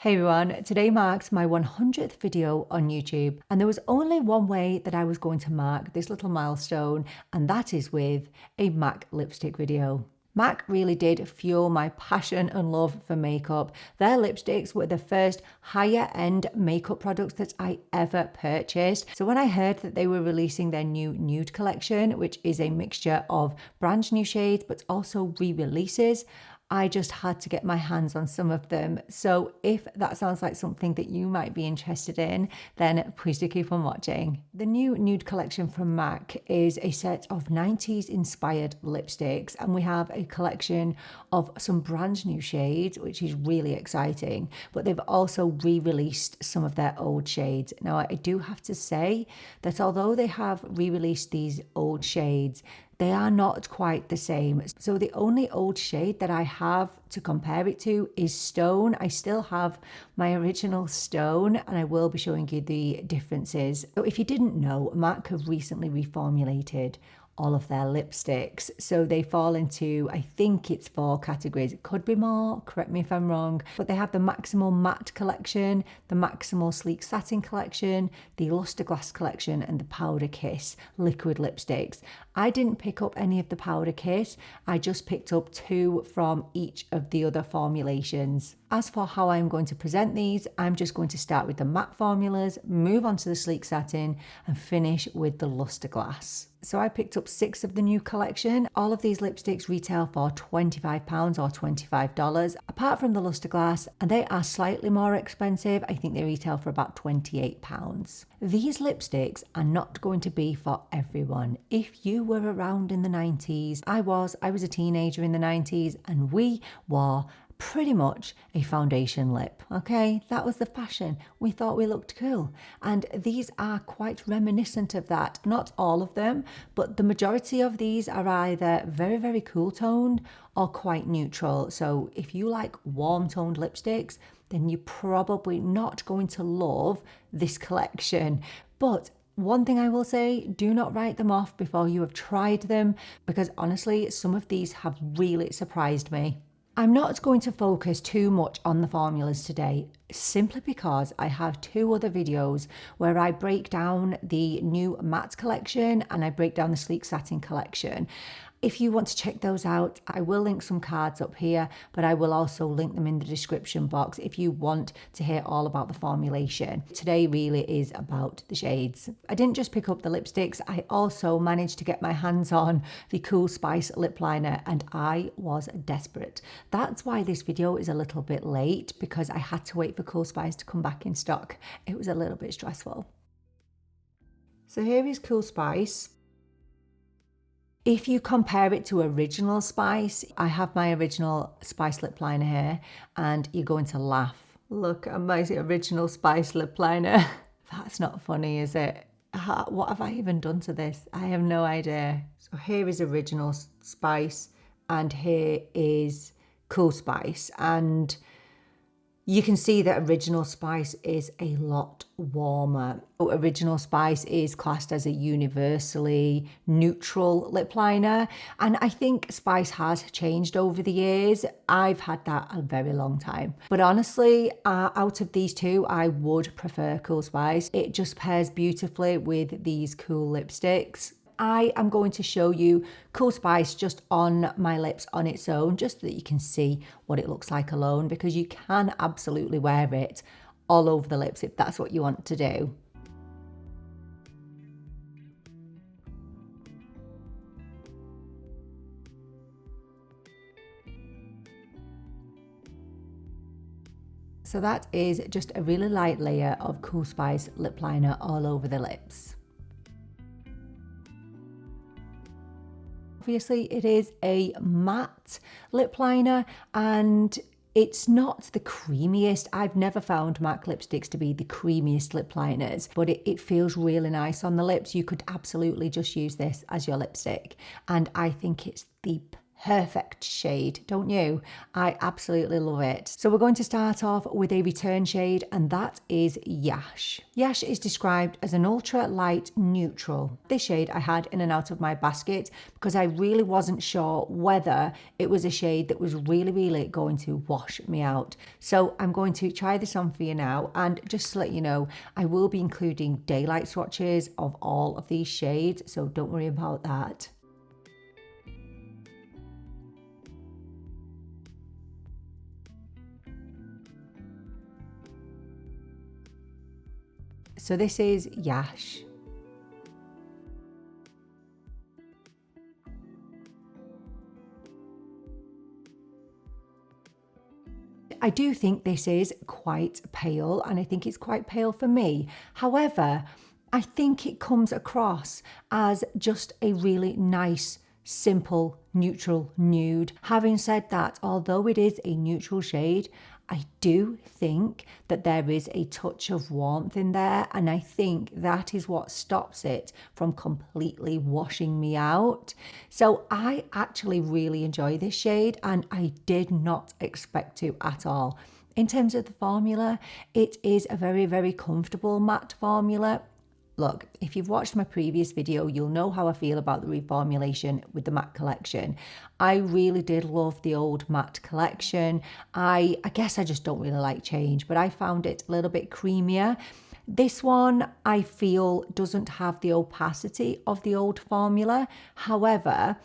Hey everyone, today marks my 100th video on YouTube, and there was only one way that I was going to mark this little milestone, and that is with a MAC lipstick video. MAC really did fuel my passion and love for makeup. Their lipsticks were the first higher end makeup products that I ever purchased. So when I heard that they were releasing their new Nude collection, which is a mixture of brand new shades but also re-releases, I just had to get my hands on some of them. So if that sounds like something that you might be interested in, then please do keep on watching. The new Nude collection from MAC is a set of 90s inspired lipsticks, and we have a collection of some brand new shades, which is really exciting, but they've also re-released some of their old shades. Now, I do have to say that although they have re-released these old shades, they are not quite the same. So the only old shade that I have to compare it to is Stone. I still have my original Stone, and I will be showing you the differences. So if you didn't know, MAC have recently reformulated all of their lipsticks. So they fall into, I think it's 4 categories. It could be more, correct me if I'm wrong. But they have the Macximal Matte collection, the Macximal Sleek Satin collection, the Lustreglass collection, and the Powder Kiss liquid lipsticks. I didn't pick up any of the Powder Kiss. I just picked up 2 from each of the other formulations. As for how I'm going to present these, I'm just going to start with the matte formulas, move on to the Sleek Satin, and finish with the Lustreglass. So I picked up 6 of the new collection. All of these lipsticks retail for £25 or $25, apart from the Lustreglass, and they are slightly more expensive. I think they retail for about £28. These lipsticks are not going to be for everyone. If you were around in the 90s, I was a teenager in the 90s, and we wore pretty much a foundation lip, okay? That was the fashion. We thought we looked cool. And these are quite reminiscent of that. Not all of them, but the majority of these are either very, very cool toned or quite neutral. So if you like warm toned lipsticks, then you're probably not going to love this collection. But one thing I will say, do not write them off before you have tried them, because honestly, some of these have really surprised me. I'm not going to focus too much on the formulas today, simply because I have 2 other videos where I break down the new matte collection and I break down the Sleek Satin collection. If you want to check those out, I will link some cards up here, but I will also link them in the description box if you want to hear all about the formulation. Today really is about the shades. I didn't just pick up the lipsticks, I also managed to get my hands on the Cool Spice lip liner, and I was desperate. That's why this video is a little bit late, because I had to wait for Cool Spice to come back in stock. It was a little bit stressful. So here is Cool Spice. If you compare it to Original Spice, I have my Original Spice lip liner here, and you're going to laugh. Look at my Original Spice lip liner. That's not funny, is it? What have I even done to this? I have no idea. So here is Original Spice, and here is Cool Spice, and you can see that Original Spice is a lot warmer. Original Spice is classed as a universally neutral lip liner, and I think Spice has changed over the years. I've had that a very long time. But honestly, out of these 2, I would prefer Cool Spice. It just pairs beautifully with these cool lipsticks. I am going to show you Cool Spice just on my lips on its own, just so that you can see what it looks like alone, because you can absolutely wear it all over the lips if that's what you want to do. So that is just a really light layer of Cool Spice lip liner all over the lips. Obviously, it is a matte lip liner, and it's not the creamiest. I've never found MAC lipsticks to be the creamiest lip liners, but it feels really nice on the lips. You could absolutely just use this as your lipstick, and I think it's the perfect shade, don't you? I absolutely love it. So we're going to start off with a return shade, and that is Yash. Yash is described as an ultra light neutral. This shade I had in and out of my basket because I really wasn't sure whether it was a shade that was really going to wash me out. So I'm going to try this on for you now, and just to let you know, I will be including daylight swatches of all of these shades, so don't worry about that. So this is Yash. I do think this is quite pale, and I think it's quite pale for me. However, I think it comes across as just a really nice, simple, neutral nude. Having said that, although it is a neutral shade, I do think that there is a touch of warmth in there, and I think that is what stops it from completely washing me out. So I actually really enjoy this shade, and I did not expect to at all. In terms of the formula, it is a very comfortable matte formula. Look, if you've watched my previous video, you'll know how I feel about the reformulation with the Mac collection. I really did love the old Mac collection. I guess I just don't really like change, but I found it a little bit creamier. This one, I feel, doesn't have the opacity of the old formula. However,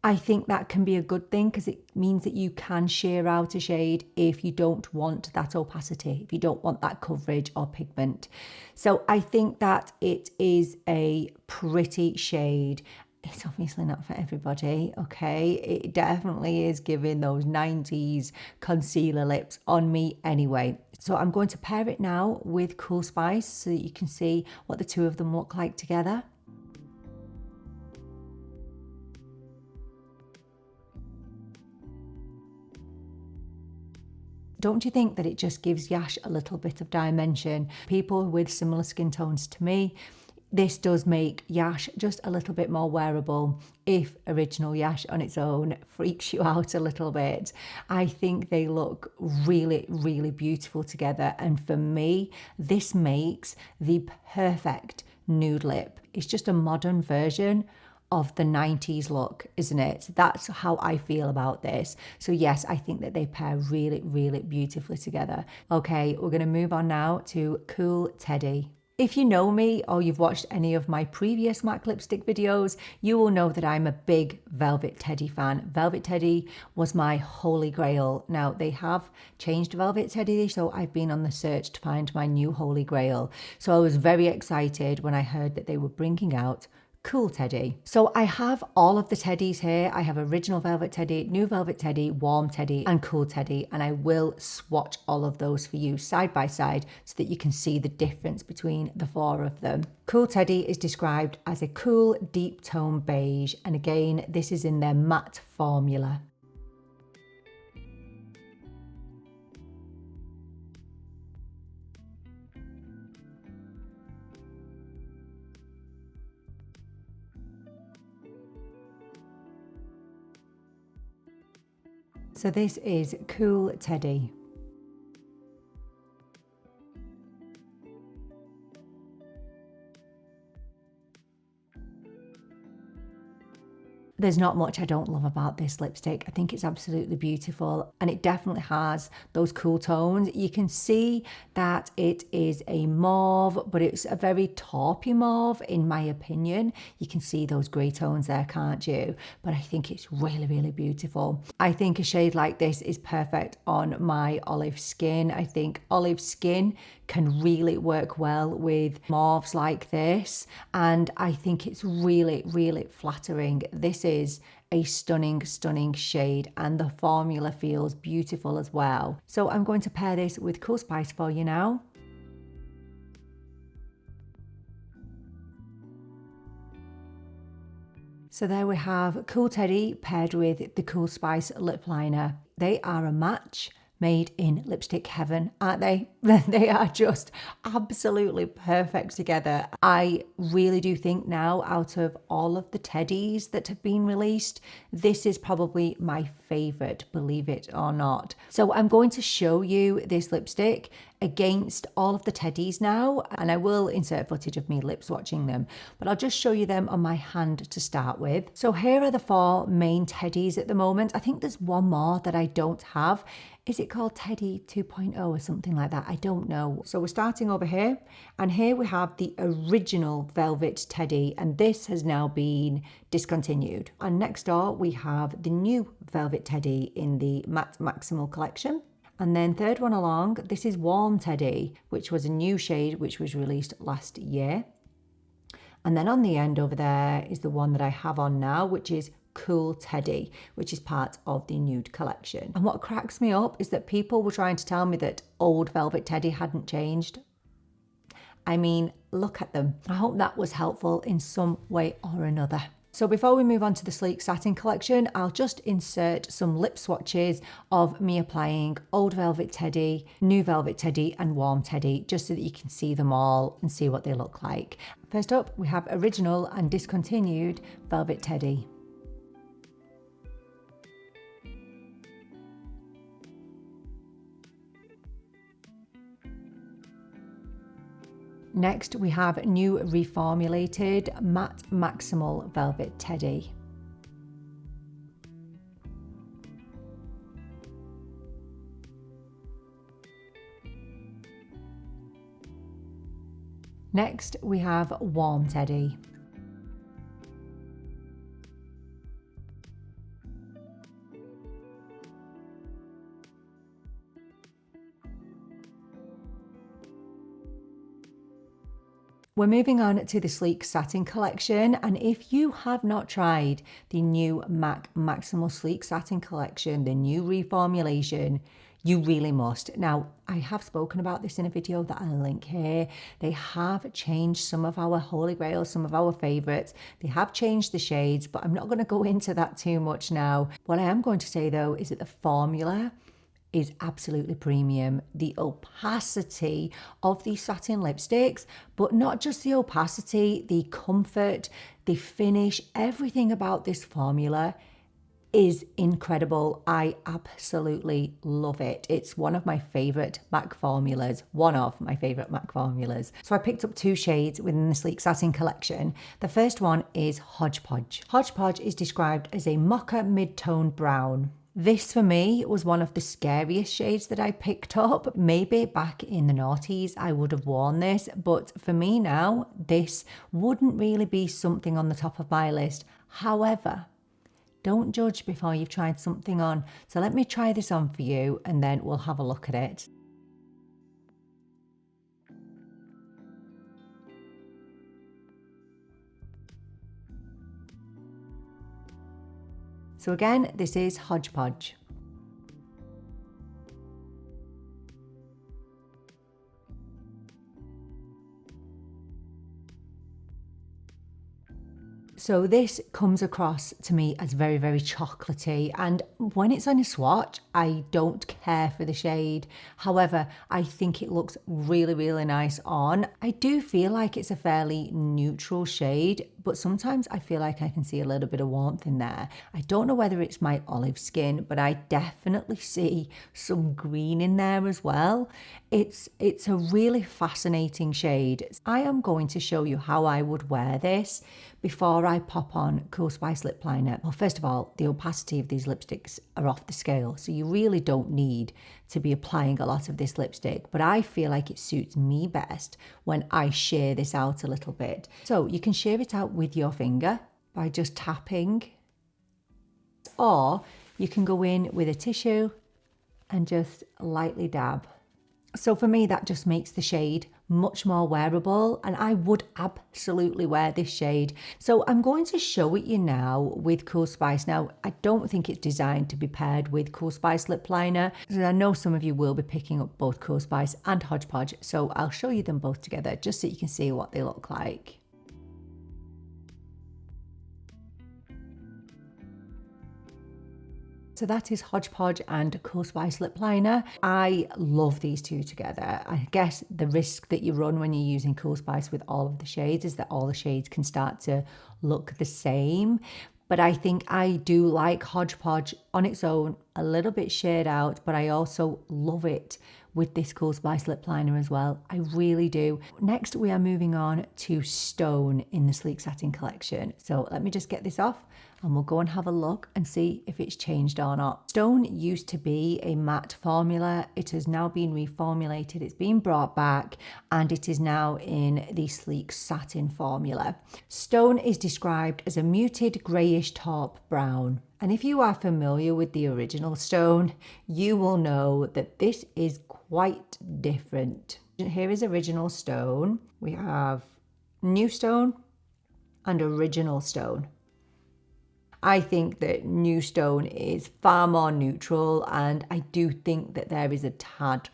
I think that can be a good thing because it means that you can sheer out a shade if you don't want that opacity, if you don't want that coverage or pigment. So I think that it is a pretty shade. It's obviously not for everybody, okay? It definitely is giving those 90s concealer lips on me anyway. So I'm going to pair it now with Cool Spice so that you can see what the two of them look like together. Don't you think that it just gives Yash a little bit of dimension? People with similar skin tones to me, this does make Yash just a little bit more wearable. If original Yash on its own freaks you out a little bit, I think they look really beautiful together. And for me, this makes the perfect nude lip. It's just a modern version of the 90s look, isn't it? That's how I feel about this. So yes, I think that they pair really beautifully together. Okay, we're going to move on now to Cool Teddy. If you know me or you've watched any of my previous MAC lipstick videos, you will know that I'm a big Velvet Teddy fan. Velvet Teddy was my holy grail. Now, they have changed Velvet Teddy, so I've been on the search to find my new holy grail. So I was very excited when I heard that they were bringing out Cool Teddy. So I have all of the teddies here. I have original Velvet Teddy, new Velvet Teddy, warm Teddy, and Cool Teddy, and I will swatch all of those for you side by side so that you can see the difference between the four of them. Cool Teddy is described as a cool, deep tone beige, and again, this is in their matte formula. So this is Cool Teddy. There's not much I don't love about this lipstick. I think it's absolutely beautiful, and it definitely has those cool tones. You can see that it is a mauve, but it's a very taupey mauve in my opinion. You can see those grey tones there, can't you? But I think it's really beautiful. I think a shade like this is perfect on my olive skin. I think olive skin can really work well with mauves like this, and I think it's really flattering. This is a stunning shade, and the formula feels beautiful as well. So I'm going to pair this with Cool Spice for you now. So there we have Cool Teddy paired with the Cool Spice lip liner. They are a match made in lipstick heaven, aren't they? They are just absolutely perfect together. I really do think now, out of all of the teddies that have been released, this is probably my favorite, believe it or not. So I'm going to show you this lipstick against all of the teddies now, and I will insert footage of me lip swatching them, but I'll just show you them on my hand to start with. So here are the 4 main teddies at the moment. I think there's one more that I don't have. Is it called Teddy 2.0 or something like that? I don't know. So we're starting over here, and here we have the original Velvet Teddy, and this has now been discontinued. And next door we have the new Velvet Teddy in the Matte Macximal collection. And then third one along, this is Warm Teddy, which was a new shade which was released last year. And then on the end over there is the one that I have on now, which is Cool Teddy, which is part of the Nude collection. And what cracks me up is that people were trying to tell me that old Velvet Teddy hadn't changed. I mean, look at them. I hope that was helpful in some way or another. So before we move on to the Sleek Satin collection, I'll just insert some lip swatches of me applying Old Velvet Teddy, New Velvet Teddy and Warm Teddy, just so that you can see them all and see what they look like. First up, we have original and discontinued Velvet Teddy. Next, we have new reformulated Matte Macximal Velvet Teddy. Next, we have Warm Teddy. We're moving on to the Sleek Satin collection, and if you have not tried the new Mac Macximal Sleek Satin collection, the new reformulation, you really must. Now, I have spoken about this in a video that I'll link here. They have changed some of our holy grails, some of our favorites. They have changed the shades, but I'm not going to go into that too much now. What I am going to say though is that the formula is absolutely premium. The opacity of these satin lipsticks, but not just the opacity, the comfort, the finish, everything about this formula is incredible. I absolutely love it. It's one of my favorite MAC formulas, one of my favorite MAC formulas. So I picked up 2 shades within the Sleek Satin collection. The first one is Hodge Podge. Hodge Podge is described as a mocha mid-tone brown. This for me was one of the scariest shades that I picked up. Maybe back in the noughties I would have worn this, but for me now, this wouldn't really be something on the top of my list. However, don't judge before you've tried something on. So let me try this on for you and then we'll have a look at it. So again, this is Hodge Podge. So this comes across to me as very, very chocolatey, and when it's on a swatch, I don't care for the shade. However, I think it looks really, really nice on. I do feel like it's a fairly neutral shade, but sometimes I feel like I can see a little bit of warmth in there. I don't know whether it's my olive skin, but I definitely see some green in there as well. It's a really fascinating shade. I am going to show you how I would wear this before I pop on Cool Spice lip liner. Well, first of all, the opacity of these lipsticks are off the scale, so you really don't need to be applying a lot of this lipstick, but I feel like it suits me best when I sheer this out a little bit. So you can sheer it out with your finger by just tapping, or you can go in with a tissue and just lightly dab. So for me, that just makes the shade much more wearable, and I would absolutely wear this shade. So I'm going to show it you now with Cool Spice. Now, I don't think it's designed to be paired with Cool Spice lip liner. I know some of you will be picking up both Cool Spice and Hodge Podge, so I'll show you them both together just so you can see what they look like. So that is Hodge Podge and Cool Spice Lip Liner. I love these two together. I guess the risk that you run when you're using Cool Spice with all of the shades is that all the shades can start to look the same. But I think I do like Hodge Podge on its own, a little bit shade out, but I also love it with this Cool Spice lip liner as well. I really do. Next, we are moving on to Stone in the Sleek Satin collection. So let me just get this off and we'll go and have a look and see if it's changed or not. Stone used to be a matte formula. It has now been reformulated. It's been brought back and it is now in the Sleek Satin formula. Stone is described as a muted greyish taupe brown. And if you are familiar with the original Stone, you will know that this is quite different. Here is original Stone. We have new Stone and original Stone. I think that new Stone is far more neutral, and I do think that there is a tad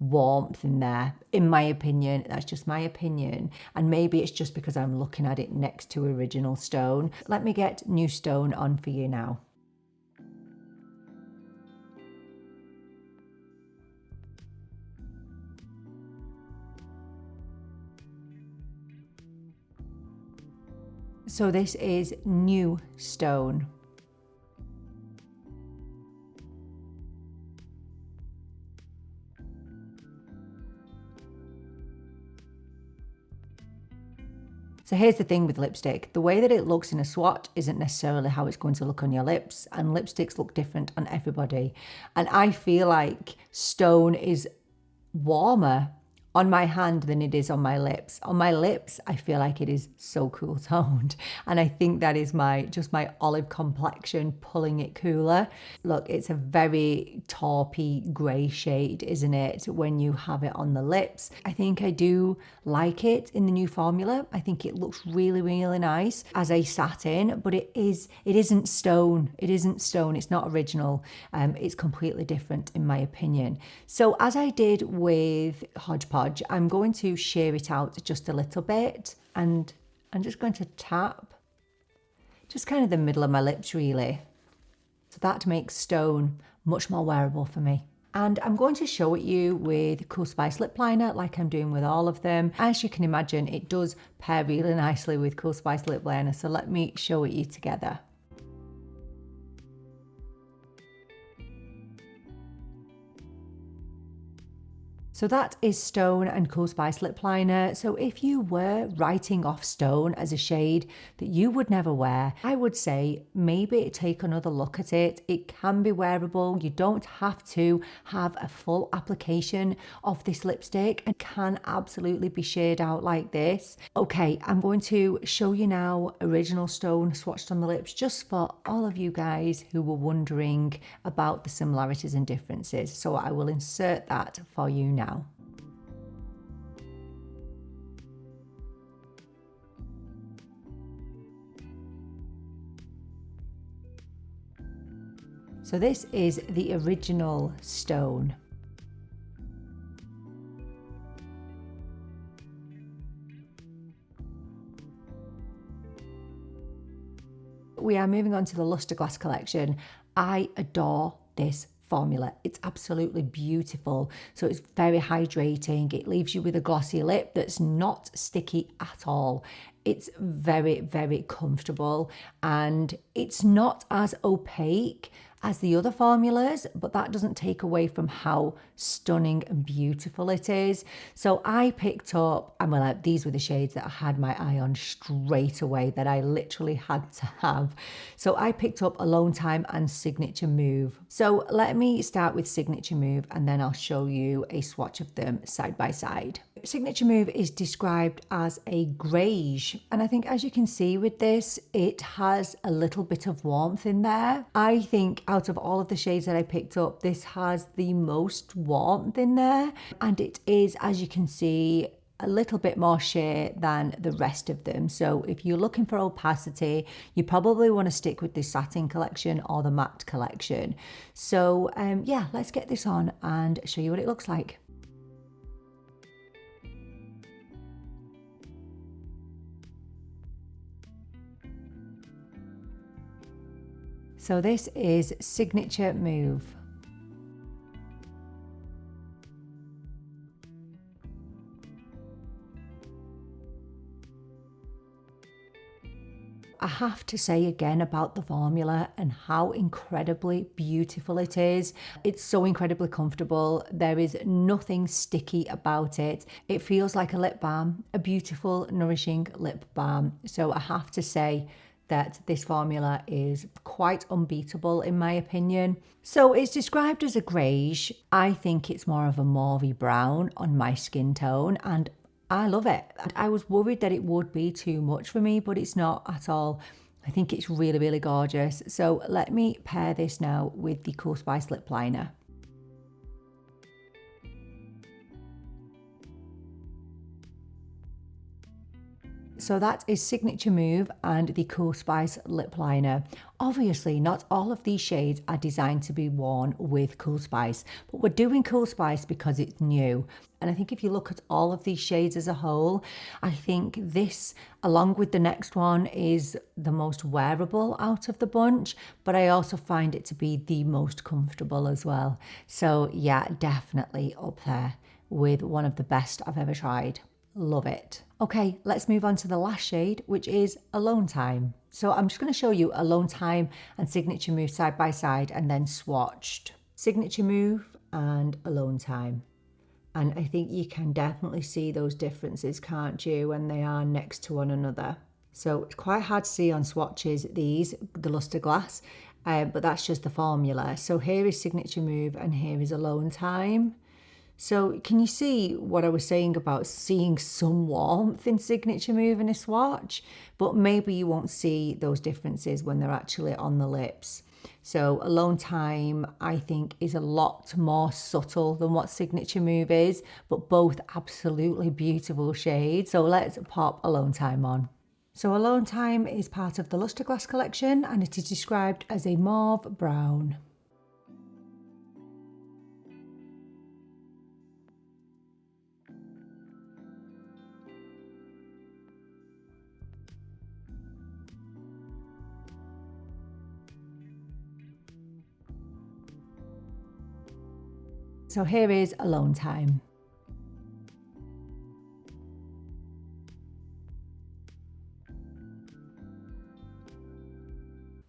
warmth in there, in my opinion. That's just my opinion, and maybe it's just because I'm looking at it next to original Stone. Let me get new Stone on for you now. So this is new Stone. So here's the thing with lipstick. The way that it looks in a swatch isn't necessarily how it's going to look on your lips, and lipsticks look different on everybody. And I feel like Stone is warmer on my hand than it is on my lips. On my lips, I feel like it is so cool toned. And I think that is just my olive complexion pulling it cooler. Look, it's a very taupey grey shade, isn't it, when you have it on the lips. I think I do like it in the new formula. I think it looks really, really nice as a satin, but it isn't Stone. It isn't Stone. It's not original. It's completely different in my opinion. So as I did with Hodge Podge, I'm going to share it out just a little bit, and I'm just going to tap just kind of the middle of my lips really. So that makes Stone much more wearable for me. And I'm going to show it you with Cool Spice lip liner like I'm doing with all of them. As you can imagine, it does pair really nicely with Cool Spice lip liner. So let me show it you together. So that is Stone and Cool Spice lip liner. So if you were writing off Stone as a shade that you would never wear, I would say maybe take another look at it. It can be wearable. You don't have to have a full application of this lipstick and can absolutely be shaded out like this. Okay, I'm going to show you now original Stone swatched on the lips, just for all of you guys who were wondering about the similarities and differences. So I will insert that for you now. So this is the original Stone. We are moving on to the Lustreglass collection. I adore this formula. It's absolutely beautiful. So it's very hydrating. It leaves you with a glossy lip that's not sticky at all. It's very, very comfortable, and it's not as opaque as the other formulas, but that doesn't take away from how stunning and beautiful it is. So I picked up, and well, these were the shades that I had my eye on straight away, that I literally had to have. So I picked up Alone Time and Signature Move. So let me start with Signature Move, and then I'll show you a swatch of them side by side. Signature Move is described as a greige, and I think as you can see with this, it has a little bit of warmth in there. I think out of all of the shades that I picked up, this has the most warmth in there, and it is, as you can see, a little bit more sheer than the rest of them. So if you're looking for opacity, you probably want to stick with the Satin collection or the Matte collection. So yeah, let's get this on and show you what it looks like. So this is Signature Move. I have to say again about the formula and how incredibly beautiful it is. It's so incredibly comfortable. There is nothing sticky about it. It feels like a lip balm, a beautiful, nourishing lip balm. So I have to say that this formula is quite unbeatable in my opinion. So it's described as a greige. I think it's more of a mauvey brown on my skin tone, and I love it. I was worried that it would be too much for me, but it's not at all. I think it's really, really gorgeous. So let me pair this now with the Cool Spice lip liner. So that is Signature Move and the Cool Spice lip liner. Obviously, not all of these shades are designed to be worn with Cool Spice, but we're doing Cool Spice because it's new. And I think if you look at all of these shades as a whole, I think this, along with the next one, is the most wearable out of the bunch, but I also find it to be the most comfortable as well. So yeah, definitely up there with one of the best I've ever tried. Love it. Okay, let's move on to the last shade, which is Alone Time. So I'm just going to show you Alone Time and Signature Move side by side and then swatched. Signature Move and Alone Time. And I think you can definitely see those differences, can't you, when they are next to one another. So it's quite hard to see on swatches, the Lustreglass, but that's just the formula. So here is Signature Move and here is Alone Time. So can you see what I was saying about seeing some warmth in Signature Move in a swatch? But maybe you won't see those differences when they're actually on the lips. So Alone Time, I think, is a lot more subtle than what Signature Move is, but both absolutely beautiful shades. So let's pop Alone Time on. So Alone Time is part of the Lustreglass collection and it is described as a mauve brown. So here is Alone Time.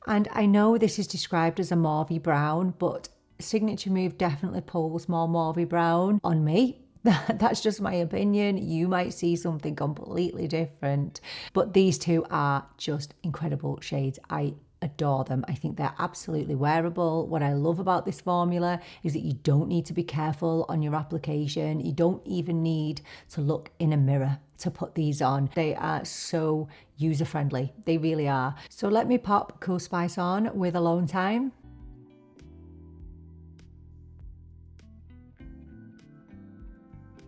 And I know this is described as a mauvey brown, but Signature Move definitely pulls more mauvey brown on me. That's just my opinion. You might see something completely different, but these two are just incredible shades. I adore them. I think they're absolutely wearable. What I love about this formula is that you don't need to be careful on your application. You don't even need to look in a mirror to put these on. They are so user-friendly. They really are. So let me pop Cool Spice on with Alone Time.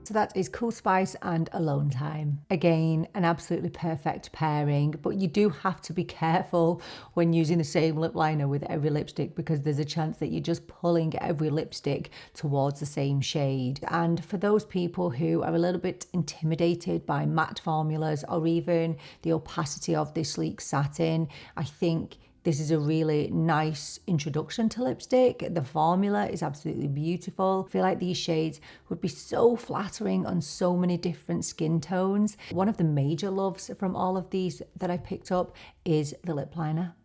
So that is Cool Spice and Alone Time. Again, an absolutely perfect pairing, but you do have to be careful when using the same lip liner with every lipstick because there's a chance that you're just pulling every lipstick towards the same shade. And for those people who are a little bit intimidated by matte formulas or even the opacity of this sleek satin, I think this is a really nice introduction to lipstick. The formula is absolutely beautiful. I feel like these shades would be so flattering on so many different skin tones. One of the major loves from all of these that I picked up is the lip liner.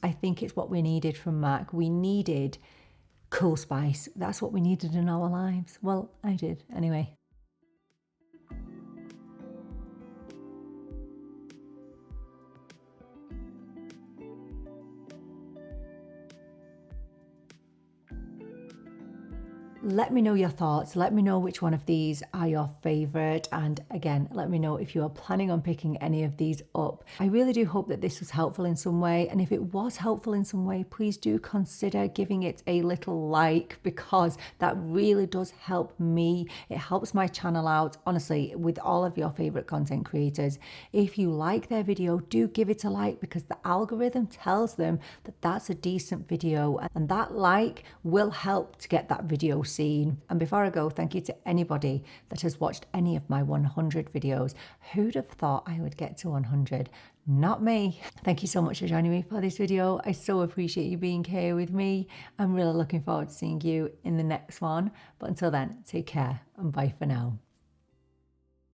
I think it's what we needed from MAC. We needed Cool Spice. That's what we needed in our lives. Well, I did anyway. Let me know your thoughts. Let me know which one of these are your favorite. And again, let me know if you are planning on picking any of these up. I really do hope that this was helpful in some way. And if it was helpful in some way, please do consider giving it a little like because that really does help me. It helps my channel out, honestly, with all of your favorite content creators. If you like their video, do give it a like because the algorithm tells them that that's a decent video and that like will help to get that video seen. seen. And before I go, thank you to anybody that has watched any of my 100 videos. Who'd have thought I would get to 100? Not me. Thank you so much for joining me for this video. I so appreciate you being here with me. I'm really looking forward to seeing you in the next one. But until then, take care and bye for now.